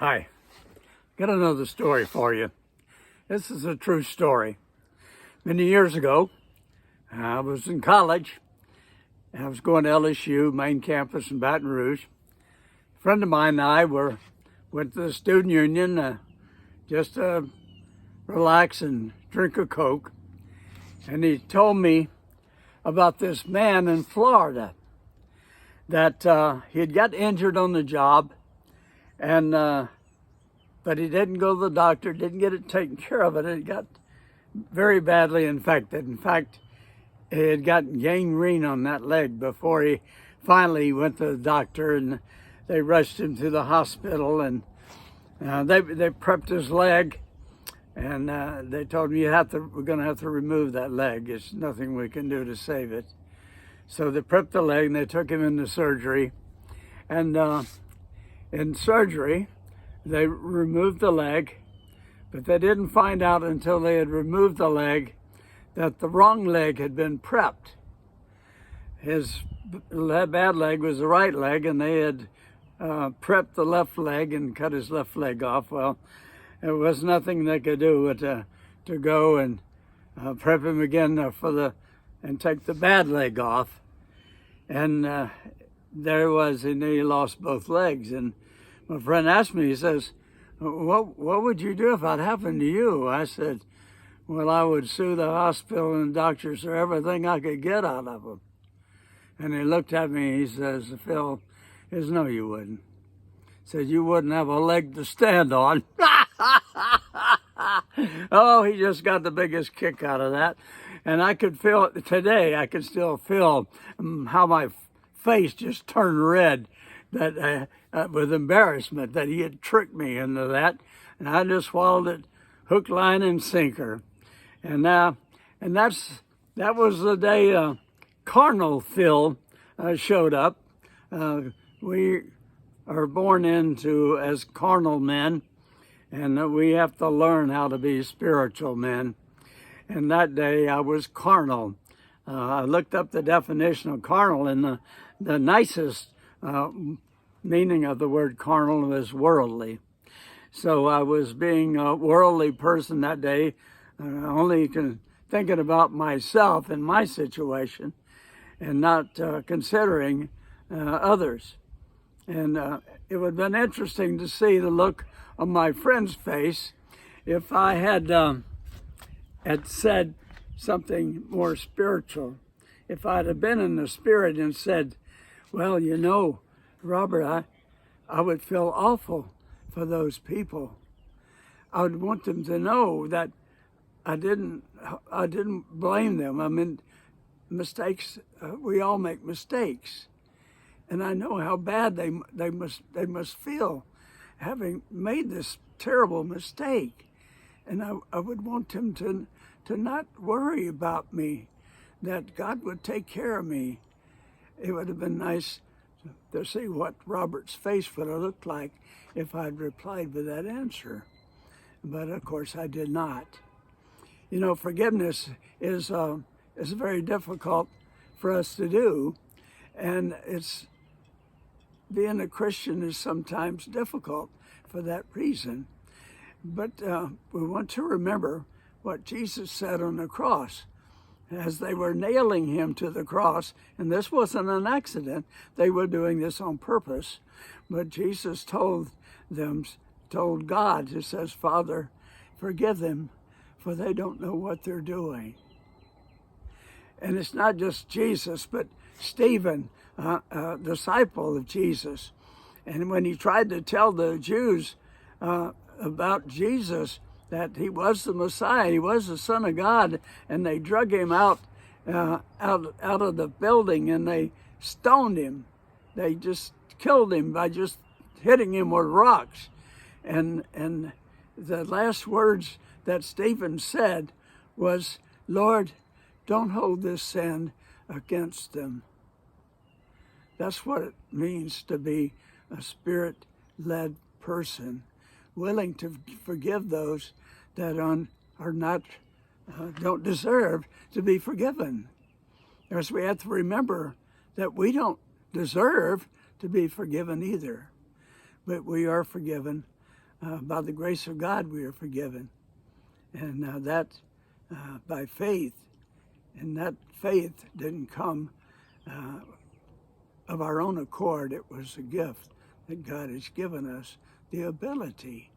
Hi, got another story for you. This is a true story. Many years ago, I was in college. I was going to LSU, main campus in Baton Rouge. A friend of mine and I went to the student union just to relax and drink a Coke. And he told me about this man in Florida that he had got injured on the job, and but he didn't go to the doctor, didn't get it taken care of, and it got very badly infected. In fact, he had gotten gangrene on that leg before he finally went to the doctor, and they rushed him to the hospital, and they prepped his leg, and they told him we're going to have to remove that leg. There's nothing we can do to save it. So they prepped the leg and they took him into surgery, and in surgery they removed the leg, but they didn't find out until they had removed the leg that the wrong leg had been prepped. His bad leg was the right leg, and they had prepped the left leg and cut his left leg off. Well, there was nothing they could do but to go and prep him again and take the bad leg off. And there was, and he lost both legs. And my friend asked me, he says, what would you do if that happened to you? I said, well, I would sue the hospital and doctors for everything I could get out of them. And he looked at me, he says, Phil, he says, no, you wouldn't. He said, you wouldn't have a leg to stand on. Oh, he just got the biggest kick out of that. And I could feel it today. I could still feel how my face just turned red with embarrassment that he had tricked me into that. And I just swallowed it hook, line, and sinker. And that was the day Carnal Phil showed up. We are born into as carnal men, and we have to learn how to be spiritual men. And that day I was carnal. I looked up the definition of carnal, and the nicest meaning of the word carnal is worldly. So I was being a worldly person that day, only thinking about myself and my situation, and not considering others. And it would have been interesting to see the look on my friend's face if I had said something more spiritual. If I'd have been in the spirit and said, well, you know, Robert, I would feel awful for those people. I would want them to know that I didn't blame them. I mean, mistakes, we all make mistakes. And I know how bad they must feel having made this terrible mistake. And I would want them to not worry about me, that God would take care of me. It would have been nice to see what Robert's face would have looked like if I'd replied with that answer. But of course I did not. You know, forgiveness is very difficult for us to do, and being a Christian is sometimes difficult for that reason. But we want to remember what Jesus said on the cross. As they were nailing him to the cross, and this wasn't an accident, they were doing this on purpose, but Jesus told God, he says, Father, forgive them, for they don't know what they're doing. And it's not just Jesus, but Stephen, a disciple of Jesus. And when he tried to tell the Jews about Jesus, that he was the Messiah, he was the Son of God, and they drug him out of the building and they stoned him. They just killed him by just hitting him with rocks. And the last words that Stephen said was, Lord, don't hold this sin against them. That's what it means to be a spirit-led person, willing to forgive those that are not don't deserve to be forgiven. Because we have to remember that we don't deserve to be forgiven either, but we are forgiven by the grace of God we are forgiven. And that by faith. And that faith didn't come of our own accord. It was a gift that God has given us, the ability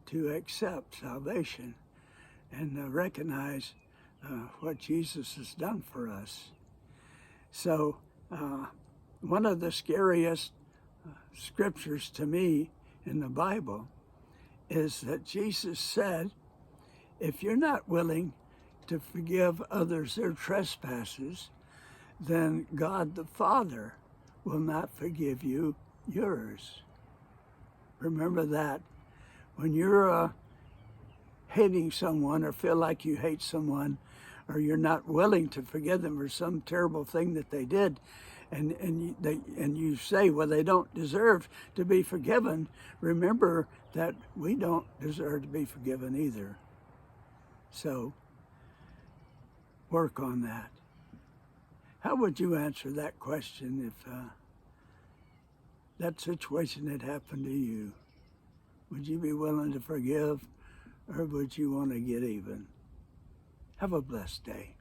to accept salvation and recognize what Jesus has done for us. So one of the scariest scriptures to me in the Bible is that Jesus said, if you're not willing to forgive others their trespasses, then God the Father will not forgive you yours. Remember that. When you're hating someone or feel like you hate someone, or you're not willing to forgive them for some terrible thing that they did, and you say, well, they don't deserve to be forgiven, remember that we don't deserve to be forgiven either. So work on that. How would you answer that question if that situation had happened to you? Would you be willing to forgive, or would you want to get even? Have a blessed day.